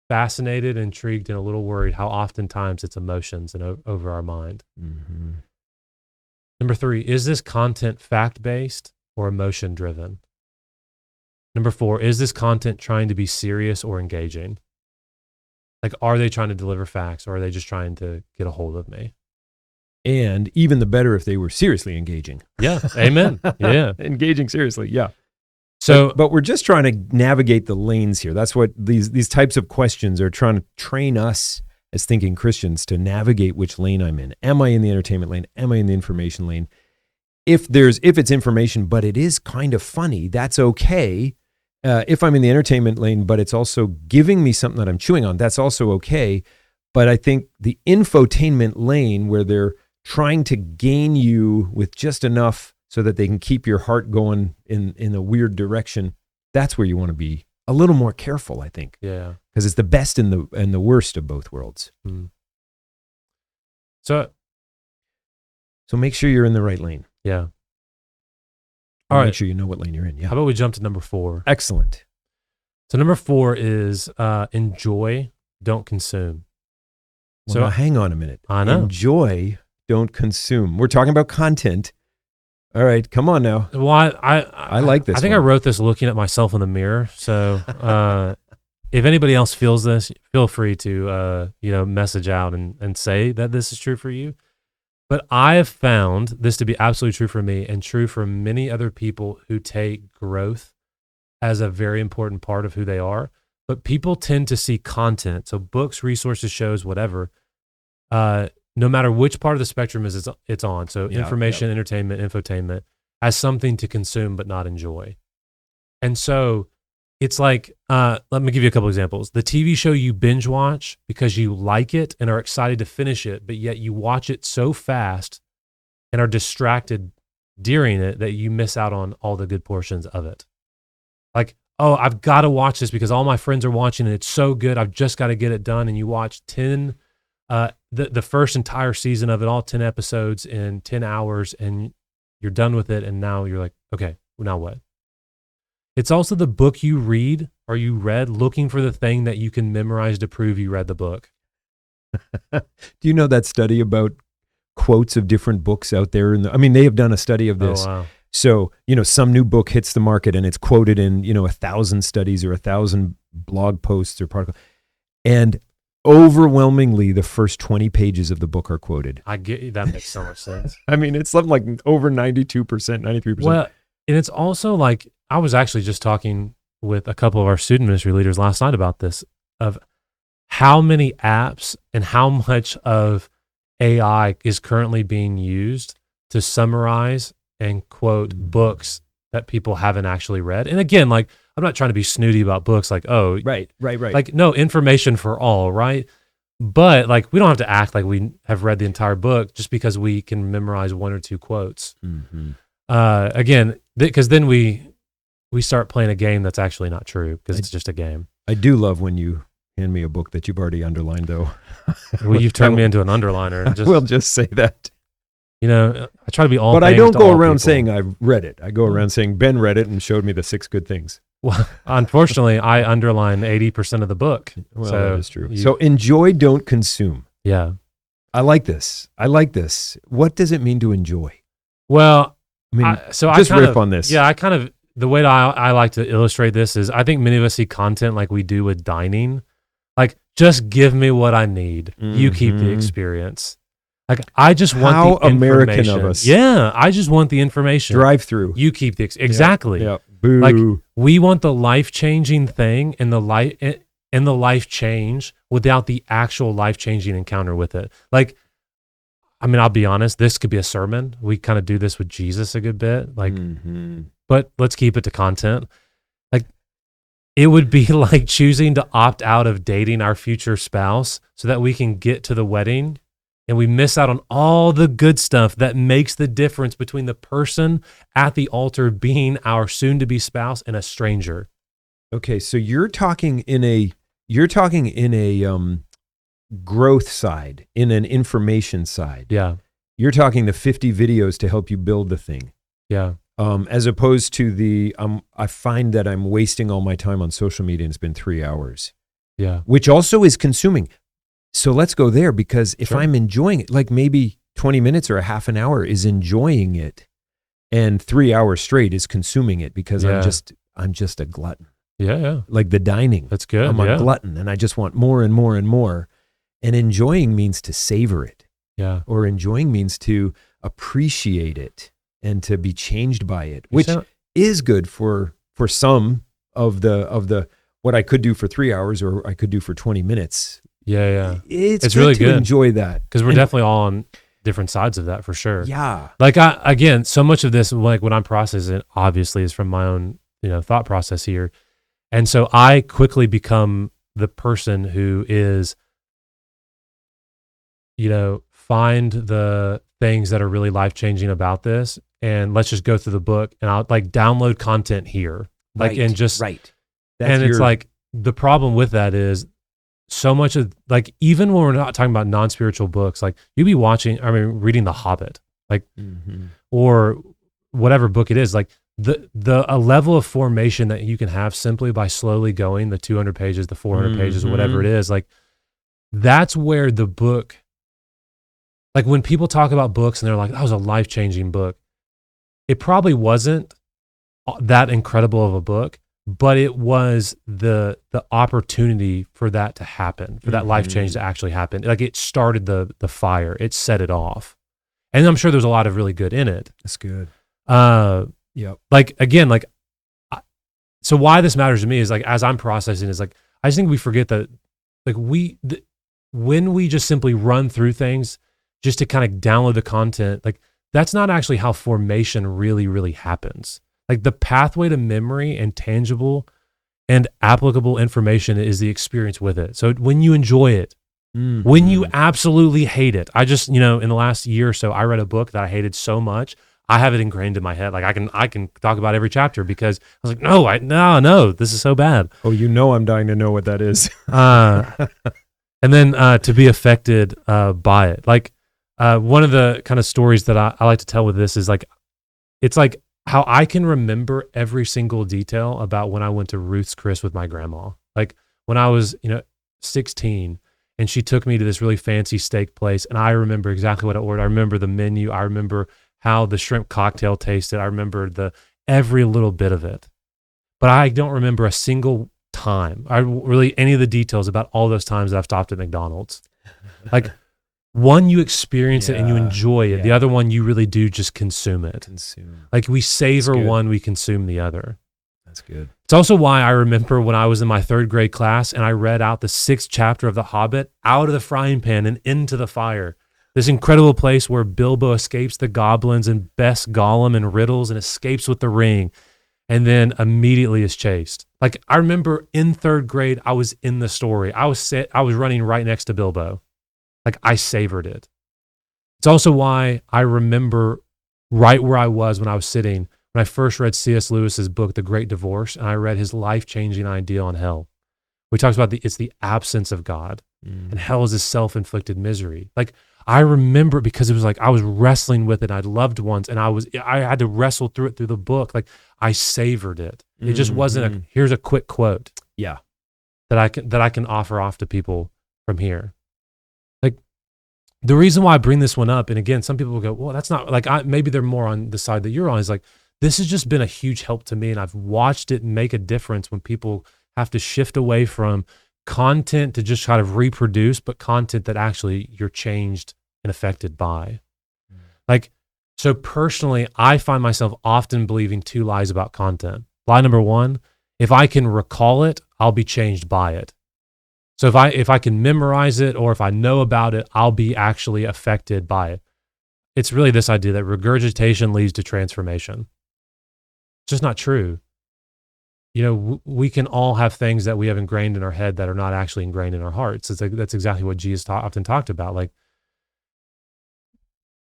[SPEAKER 2] fascinated, intrigued, and a little worried how oftentimes it's emotions and over our mind.
[SPEAKER 1] Mm-hmm.
[SPEAKER 2] Number 3, is this content fact-based or emotion-driven? Number 4, is this content trying to be serious or engaging? Like, are they trying to deliver facts or are they just trying to get a hold of me?
[SPEAKER 1] And even the better if they were seriously engaging.
[SPEAKER 2] Yeah. Amen. Yeah.
[SPEAKER 1] Engaging seriously. Yeah.
[SPEAKER 2] So,
[SPEAKER 1] but we're just trying to navigate the lanes here. That's what these types of questions are trying to train us as thinking Christians to navigate which lane I'm in. Am I in the entertainment lane? Am I in the information lane? If it's information, but it is kind of funny, that's okay. If I'm in the entertainment lane, but it's also giving me something that I'm chewing on, that's also okay. But I think the infotainment lane where they're trying to gain you with just enough so that they can keep your heart going in a weird direction, that's where you want to be a little more careful, I think.
[SPEAKER 2] yeah.
[SPEAKER 1] Because it's the best and the worst of both worlds.
[SPEAKER 2] Mm. So
[SPEAKER 1] make sure you're in the right lane.
[SPEAKER 2] yeah.
[SPEAKER 1] All
[SPEAKER 2] All right.
[SPEAKER 1] Make sure you know what lane you're in. Yeah.
[SPEAKER 2] How about we jump to number 4?
[SPEAKER 1] Excellent.
[SPEAKER 2] So number 4 is enjoy, don't consume.
[SPEAKER 1] Well,
[SPEAKER 2] So
[SPEAKER 1] now hang on a minute.
[SPEAKER 2] I know.
[SPEAKER 1] Enjoy, don't consume. We're talking about content. All right, come on now.
[SPEAKER 2] Well, I
[SPEAKER 1] like this
[SPEAKER 2] I think
[SPEAKER 1] one.
[SPEAKER 2] I wrote this looking at myself in the mirror. So if anybody else feels this, feel free to message out and say that this is true for you. But I have found this to be absolutely true for me and true for many other people who take growth as a very important part of who they are. But people tend to see content, so books, resources, shows, whatever, no matter which part of the spectrum it's on. So information, entertainment, infotainment, as something to consume but not enjoy. And so it's like, let me give you a couple examples. The TV show you binge watch because you like it and are excited to finish it, but yet you watch it so fast and are distracted during it that you miss out on all the good portions of it. Like, oh, I've got to watch this because all my friends are watching and it's so good. I've just got to get it done. And you watch the first entire season of it, all 10 episodes in 10 hours, and you're done with it. And now you're like, okay, now what? It's also the book you read or you read looking for the thing that you can memorize to prove you read the book.
[SPEAKER 1] Do you know that study about quotes of different books out there? They have done a study of this.
[SPEAKER 2] Oh, wow.
[SPEAKER 1] So, some new book hits the market and it's quoted in, 1,000 studies or 1,000 blog posts or particles. And overwhelmingly, the first 20 pages of the book are quoted.
[SPEAKER 2] I get you. That makes so much sense.
[SPEAKER 1] It's something like over 92%, 93%.
[SPEAKER 2] Well, and it's also like, I was actually just talking with a couple of our student ministry leaders last night about this, of how many apps and how much of AI is currently being used to summarize and quote books that people haven't actually read. And again, like, I'm not trying to be snooty about books, like, oh,
[SPEAKER 1] right.
[SPEAKER 2] like, no, information for all, right? But like, we don't have to act like we have read the entire book just because we can memorize 1 or 2 quotes.
[SPEAKER 1] Mm-hmm.
[SPEAKER 2] Again, because then we we start playing a game that's actually not true because it's just a game.
[SPEAKER 1] I do love when you hand me a book that you've already underlined, though.
[SPEAKER 2] Well, you've turned me into an underliner.
[SPEAKER 1] I will just say that.
[SPEAKER 2] I try to be all.
[SPEAKER 1] But I don't
[SPEAKER 2] to
[SPEAKER 1] go
[SPEAKER 2] all
[SPEAKER 1] around
[SPEAKER 2] people.
[SPEAKER 1] saying I've read it. I go around saying Ben read it and showed me the 6 good things.
[SPEAKER 2] Well, unfortunately, I underline 80% of the book.
[SPEAKER 1] Well,
[SPEAKER 2] so
[SPEAKER 1] that is true. So enjoy, don't consume.
[SPEAKER 2] Yeah.
[SPEAKER 1] I like this. What does it mean to enjoy?
[SPEAKER 2] Well,
[SPEAKER 1] I mean,
[SPEAKER 2] I
[SPEAKER 1] just
[SPEAKER 2] kind
[SPEAKER 1] riff
[SPEAKER 2] of,
[SPEAKER 1] on this.
[SPEAKER 2] Yeah, the way that I like to illustrate this is I think many of us see content like we do with dining. Like, just give me what I need. You keep the experience. Like, I just want
[SPEAKER 1] How
[SPEAKER 2] the
[SPEAKER 1] American
[SPEAKER 2] information.
[SPEAKER 1] of us.
[SPEAKER 2] Yeah, I just want the information.
[SPEAKER 1] Drive through.
[SPEAKER 2] You keep the exactly.
[SPEAKER 1] Yeah. Boo.
[SPEAKER 2] Like, we want the life-changing thing and the life change without the actual life-changing encounter with it. Like, I mean, I'll be honest, this could be a sermon. We kind of do this with Jesus a good bit. Like, but let's keep it to content. Like, it would be like choosing to opt out of dating our future spouse so that we can get to the wedding and we miss out on all the good stuff that makes the difference between the person at the altar being our soon-to-be spouse and a stranger.
[SPEAKER 1] Okay, so you're talking in a growth side, in an information side.
[SPEAKER 2] Yeah.
[SPEAKER 1] You're talking the 50 videos to help you build the thing.
[SPEAKER 2] Yeah.
[SPEAKER 1] As opposed to I find that I'm wasting all my time on social media and it's been 3 hours.
[SPEAKER 2] Yeah.
[SPEAKER 1] Which also is consuming. So let's go there, because if
[SPEAKER 2] Sure.
[SPEAKER 1] I'm enjoying it, like maybe 20 minutes or a half an hour is enjoying it, and 3 hours straight is consuming it because
[SPEAKER 2] Yeah.
[SPEAKER 1] I'm just a glutton.
[SPEAKER 2] Yeah. Yeah.
[SPEAKER 1] Like the dining.
[SPEAKER 2] That's good.
[SPEAKER 1] I'm a glutton and I just want more and more and more. And enjoying means to savor it,
[SPEAKER 2] Yeah.
[SPEAKER 1] or enjoying means to appreciate it and to be changed by it, which is good for some of the what I could do for 3 hours or I could do for 20 minutes.
[SPEAKER 2] Yeah. Yeah.
[SPEAKER 1] It's good
[SPEAKER 2] really
[SPEAKER 1] to
[SPEAKER 2] good.
[SPEAKER 1] enjoy that,
[SPEAKER 2] Because we're
[SPEAKER 1] And-
[SPEAKER 2] definitely all on different sides of that for sure.
[SPEAKER 1] Yeah.
[SPEAKER 2] Like again, so much of this, like when I'm processing it, obviously is from my own, thought process here. And so I quickly become the person who is, find the things that are really life-changing about this. And let's just go through the book and I'll like download content here. Like,
[SPEAKER 1] Right,
[SPEAKER 2] and just,
[SPEAKER 1] right.
[SPEAKER 2] and it's like, the problem with that is so much of like, even when we're not talking about non-spiritual books, like reading The Hobbit, like, or whatever book it is, like a level of formation that you can have simply by slowly going the 200 pages, the 400 pages, whatever it is, like that's where the book, like when people talk about books and they're like, that was a life-changing book. It probably wasn't that incredible of a book, but it was the opportunity for that to happen, for that life change to actually happen. Like it started the fire, it set it off. And I'm sure there's a lot of really good in it.
[SPEAKER 1] That's good.
[SPEAKER 2] Yep. Like again, like, so why this matters to me is like, as I'm processing is like, I just think we forget that like when we just simply run through things just to kind of download the content, like that's not actually how formation really, really happens. Like the pathway to memory and tangible and applicable information is the experience with it. So when you enjoy it, when you absolutely hate it, I just, in the last year or so, I read a book that I hated so much. I have it ingrained in my head. Like I can talk about every chapter because I was like, no, this is so bad.
[SPEAKER 1] Oh, I'm dying to know what that is.
[SPEAKER 2] And then to be affected by it. Like one of the kind of stories that I like to tell with this is like, it's like how I can remember every single detail about when I went to Ruth's Chris with my grandma. Like when I was, 16 and she took me to this really fancy steak place and I remember exactly what I ordered. I remember the menu. I remember how the shrimp cocktail tasted. I remember every little bit of it. But I don't remember a single time, any of the details about all those times that I've stopped at McDonald's. Like one, you experience it and you enjoy it.
[SPEAKER 1] Yeah.
[SPEAKER 2] The other one, you really do just consume it. Like we savor one, we consume the other.
[SPEAKER 1] That's good.
[SPEAKER 2] It's also why I remember when I was in my 3rd grade class and I read out the 6th chapter of The Hobbit out of the frying pan and into the fire. This incredible place where Bilbo escapes the goblins and bests Gollum and riddles and escapes with the ring and then immediately is chased. Like I remember in 3rd grade, I was in the story. I was running right next to Bilbo. Like I savored it. It's also why I remember right where I was when I was sitting when I first read C.S. Lewis's book, The Great Divorce, and I read his life-changing idea on hell. He talks about it's the absence of God, and hell is this self-inflicted misery. Like, I remember, because it was like I was wrestling with it. I'd loved ones, and I had to wrestle through it through the book. Like, I savored it. It just wasn't here's a quick quote.
[SPEAKER 1] Yeah.
[SPEAKER 2] That I can offer off to people from here. Like, the reason why I bring this one up, and again, some people will go, well, that's not, like, maybe they're more on the side that you're on, is like, this has just been a huge help to me, and I've watched it make a difference when people have to shift away from content to just kind of reproduce, but content that actually you're changed and affected by. Like, so personally, I find myself often believing two lies about content. Lie number one, if I can recall it, I'll be changed by it. So if I can memorize it, or if I know about it, I'll be actually affected by it. It's really this idea that regurgitation leads to transformation. It's just not true. You know, we can all have things that we have ingrained in our head that are not actually ingrained in our hearts. It's like, that's exactly what Jesus often talked about. Like,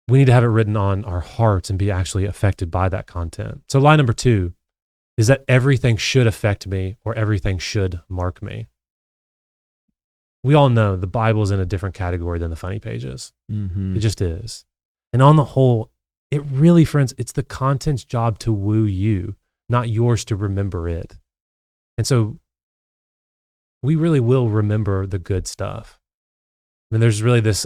[SPEAKER 2] we need to have it written on our hearts and be actually affected by that content. So lie number two is that everything should affect me, or everything should mark me. We all know the Bible is in a different category than the funny pages. It just is. And on the whole, it really, friends, it's the content's job to woo you, not yours to remember it. And so we really will remember the good stuff. And there's really this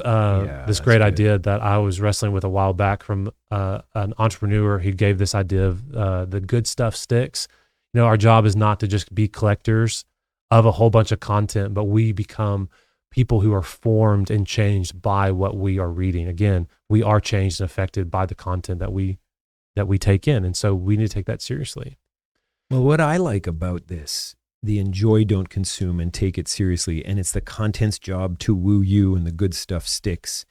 [SPEAKER 2] this great idea that I was wrestling with a while back from an entrepreneur. He gave this idea of the good stuff sticks. You know, our job is not to just be collectors of a whole bunch of content, but we become people who are formed and changed by what we are reading. Again, we are changed and affected by the content that we take in. And so we need to take that seriously.
[SPEAKER 1] Well, what I like about this, the enjoy, don't consume, and take it seriously, and it's the content's job to woo you and the good stuff sticks,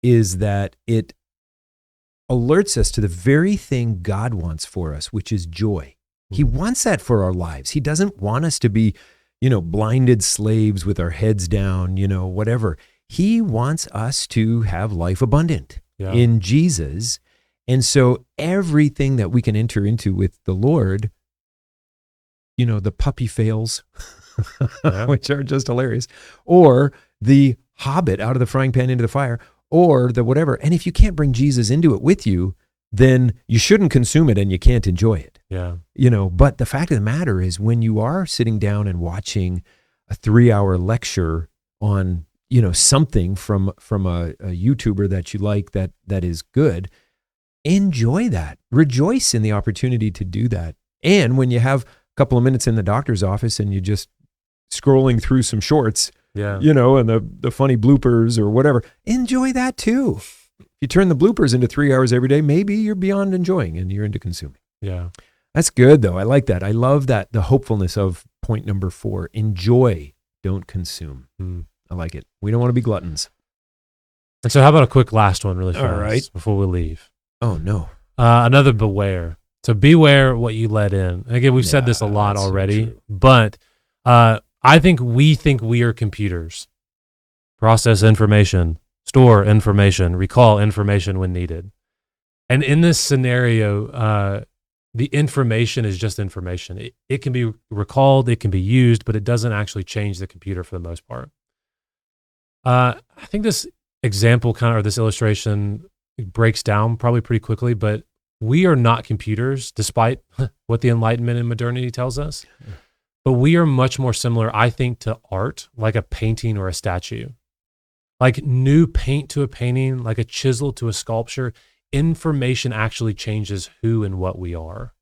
[SPEAKER 1] is that it alerts us to the very thing God wants for us, which is joy. He wants that for our lives. He doesn't want us to be, blinded slaves with our heads down, whatever. He wants us to have life abundant in Jesus. And so everything that we can enter into with the Lord, the puppy fails, which are just hilarious, or the Hobbit out of the frying pan into the fire, or the whatever. And if you can't bring Jesus into it with you, then you shouldn't consume it and you can't enjoy it.
[SPEAKER 2] Yeah.
[SPEAKER 1] But the fact of the matter is, when you are sitting down and watching a 3-hour lecture on, something from a YouTuber that you like, that is good, enjoy that. Rejoice in the opportunity to do that. And when you have a couple of minutes in the doctor's office and you just scrolling through some shorts, and the funny bloopers or whatever, enjoy that too. If you turn the bloopers into 3 hours every day, maybe you're beyond enjoying and you're into consuming.
[SPEAKER 2] Yeah.
[SPEAKER 1] That's good though. I like that. I love that, the hopefulness of point number 4, enjoy, don't consume. I like it. We don't want to be gluttons.
[SPEAKER 2] And so how about a quick last one really fast
[SPEAKER 1] All right.
[SPEAKER 2] before we leave?
[SPEAKER 1] Oh no.
[SPEAKER 2] Another beware. So beware what you let in. Again, we've said this a lot already, but I think we are computers. Process information, store information, recall information when needed. And in this scenario, the information is just information. It can be recalled, it can be used, but it doesn't actually change the computer for the most part. I think this example or this illustration breaks down probably pretty quickly, but we are not computers, despite what the Enlightenment and modernity tells us. But we are much more similar, I think, to art, like a painting or a statue. Like new paint to a painting, like a chisel to a sculpture, information actually changes who and what we are.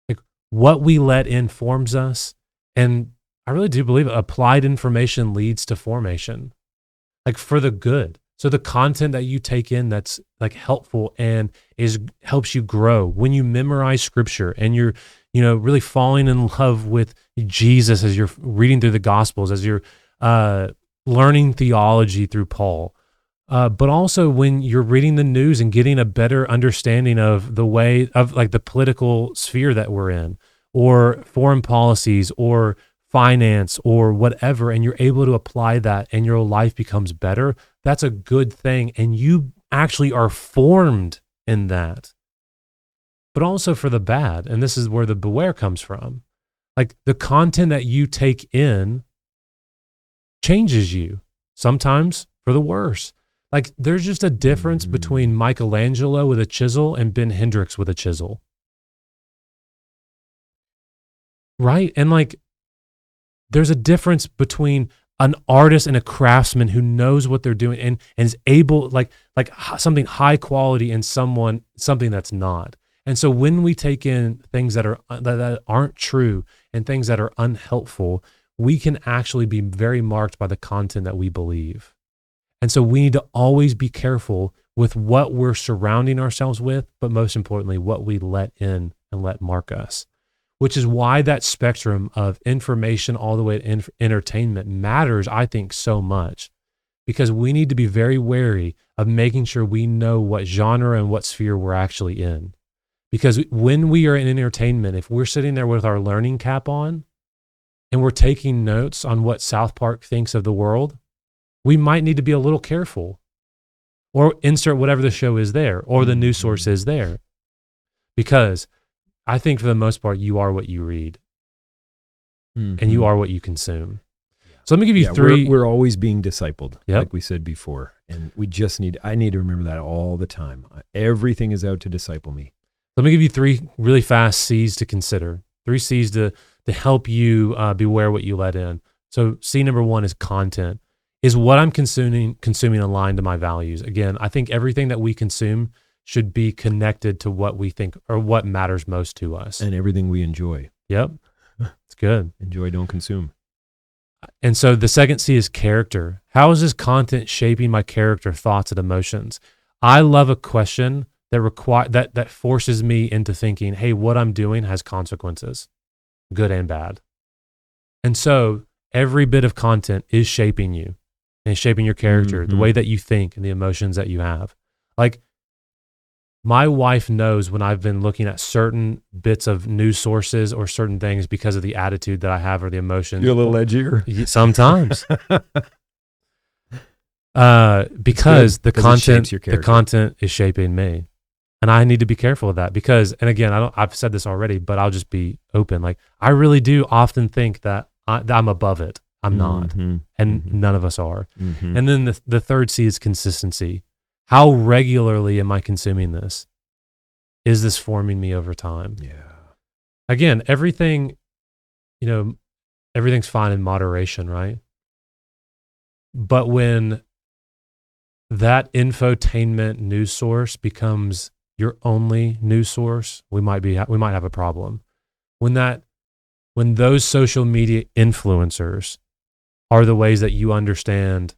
[SPEAKER 2] Like what we let in forms us. And I really do believe applied information leads to formation, like for the good. So the content that you take in that's like helpful and helps you grow. When you memorize scripture and you're, really falling in love with Jesus as you're reading through the Gospels, as you're learning theology through Paul, but also when you're reading the news and getting a better understanding of the way of like the political sphere that we're in, or foreign policies, or finance, or whatever, and you're able to apply that and your life becomes better, that's a good thing. And you actually are formed in that. but also for the bad. And this is where the beware comes from. Like the content that you take in changes you, sometimes for the worse. Like there's just a difference between Michelangelo with a chisel and Ben Hendricks with a chisel. Right? And like there's a difference between an artist and a craftsman who knows what they're doing and is able, like something high quality and something that's not. And so when we take in things that aren't true and things that are unhelpful, we can actually be very marked by the content that we believe. And so we need to always be careful with what we're surrounding ourselves with, but most importantly, what we let in and let mark us. Which is why that spectrum of information all the way to entertainment matters, I think, so much. Because we need to be very wary of making sure we know what genre and what sphere we're actually in. Because when we are in entertainment, if we're sitting there with our learning cap on and we're taking notes on what South Park thinks of the world, we might need to be a little careful or insert whatever the show is there or the news source is there. Because I think for the most part, you are what you read and you are what you consume. So let me give you three.
[SPEAKER 1] We're always being discipled,
[SPEAKER 2] Yep.
[SPEAKER 1] like we said before. And I need to remember that all the time. Everything is out to disciple me.
[SPEAKER 2] Let me give you three really fast C's to consider. 3 C's to help you beware what you let in. So C number 1 is content. Is what I'm consuming aligned to my values? Again, I think everything that we consume should be connected to what we think or what matters most to us.
[SPEAKER 1] And everything we enjoy.
[SPEAKER 2] Yep. It's good.
[SPEAKER 1] Enjoy, don't consume.
[SPEAKER 2] And so the second C is character. How is this content shaping my character, thoughts, and emotions? I love a question that forces me into thinking, hey, what I'm doing has consequences, good and bad. And so every bit of content is shaping you and shaping your character, the way that you think and the emotions that you have. Like, my wife knows when I've been looking at certain bits of news sources or certain things because of the attitude that I have or the emotions.
[SPEAKER 1] You're a little edgier.
[SPEAKER 2] Sometimes. Because the content is shaping me. And I need to be careful of that because, and again, I've said this already, but I'll just be open. Like, I really do often think that I'm above it. I'm not. And none of us are. And then the third C is consistency. How regularly am I consuming this? Is this forming me over time?
[SPEAKER 1] Yeah.
[SPEAKER 2] Again, everything's fine in moderation, right? But when that infotainment news source becomes your only news source, we might have a problem. When those social media influencers are the ways that you understand,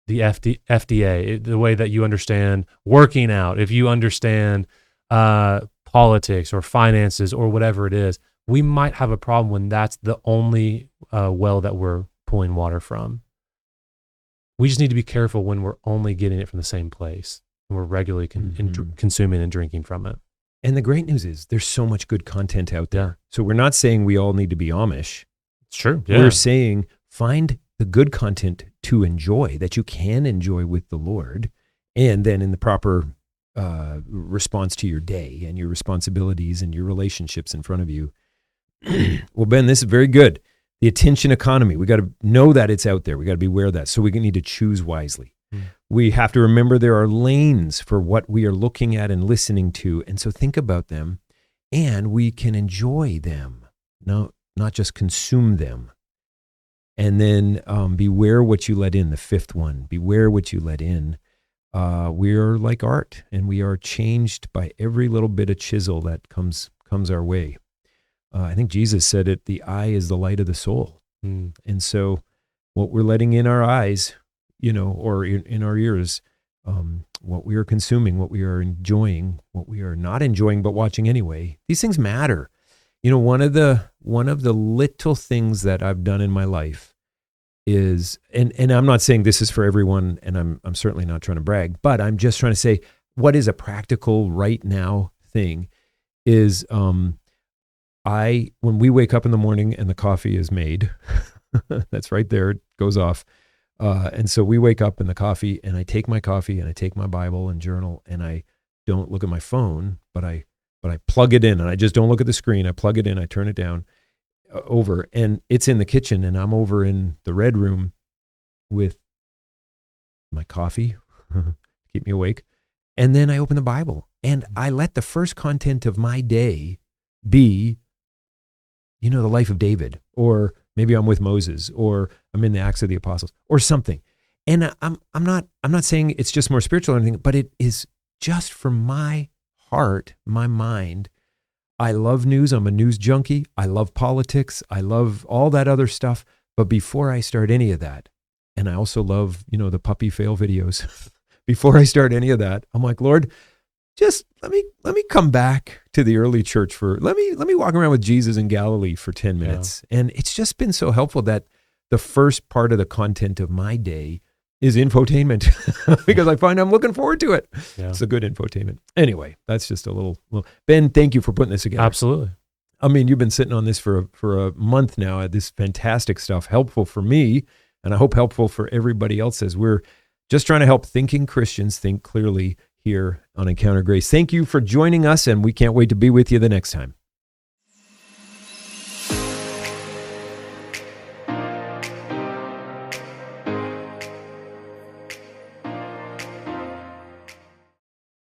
[SPEAKER 2] the FDA, the way that you understand working out, if you understand politics or finances or whatever it is, we might have a problem when that's the only well that we're pulling water from. We just need to be careful when we're only getting it from the same place and we're regularly consuming and drinking from it.
[SPEAKER 1] And the great news is there's so much good content out there.
[SPEAKER 2] Yeah.
[SPEAKER 1] So we're not saying we all need to be Amish.
[SPEAKER 2] It's true. Yeah.
[SPEAKER 1] We're saying find the good content to enjoy that you can enjoy with the Lord, and then in the proper response to your day and your responsibilities and your relationships in front of you. Well, Ben, this is very good. The attention economy. We got to know that it's out there. We got to be aware of that. So we need to choose wisely. We have to remember there are lanes for what we are looking at and listening to. And so think about them, and we can enjoy them. No, not just consume them. And then beware what you let in, the fifth one. Beware what you let in. We're like art, and we are changed by every little bit of chisel that comes our way. I think Jesus said it, the eye is the light of the soul. And so what we're letting in our eyes, or in our ears, what we are consuming, what we are enjoying, what we are not enjoying but watching anyway, these things matter. One of the little things that I've done in my life is, and I'm not saying this is for everyone, and I'm certainly not trying to brag, but I'm just trying to say what is a practical right now thing is when we wake up in the morning and the coffee is made, that's right there, it goes off. And so we wake up in the coffee, and I take my coffee and I take my Bible and journal, and I don't look at my phone, but I plug it in, and I just don't look at the screen. I plug it in, I turn it down over, and it's in the kitchen, and I'm over in the red room with my coffee, keep me awake. And then I open the Bible, and I let the first content of my day be, the life of David, or maybe I'm with Moses, or I'm in the Acts of the Apostles, or something. And I'm not saying it's just more spiritual or anything, but it is just for my heart, my mind. I love news. I'm a news junkie. I love politics. I love all that other stuff. But before I start any of that, and I also love, the puppy fail videos. Before I start any of that, I'm like, Lord, just let me come back to the early church let me walk around with Jesus in Galilee for 10 minutes. Yeah. And it's just been so helpful that the first part of the content of my day is infotainment because I find I'm looking forward to it. Yeah. It's a good infotainment. Anyway, that's just a little. Ben, thank you for putting this together.
[SPEAKER 2] Absolutely.
[SPEAKER 1] I mean, you've been sitting on this for a month now. This fantastic stuff, helpful for me, and I hope helpful for everybody else as we're just trying to help thinking Christians think clearly here on Encounter Grace. Thank you for joining us, and we can't wait to be with you the next time.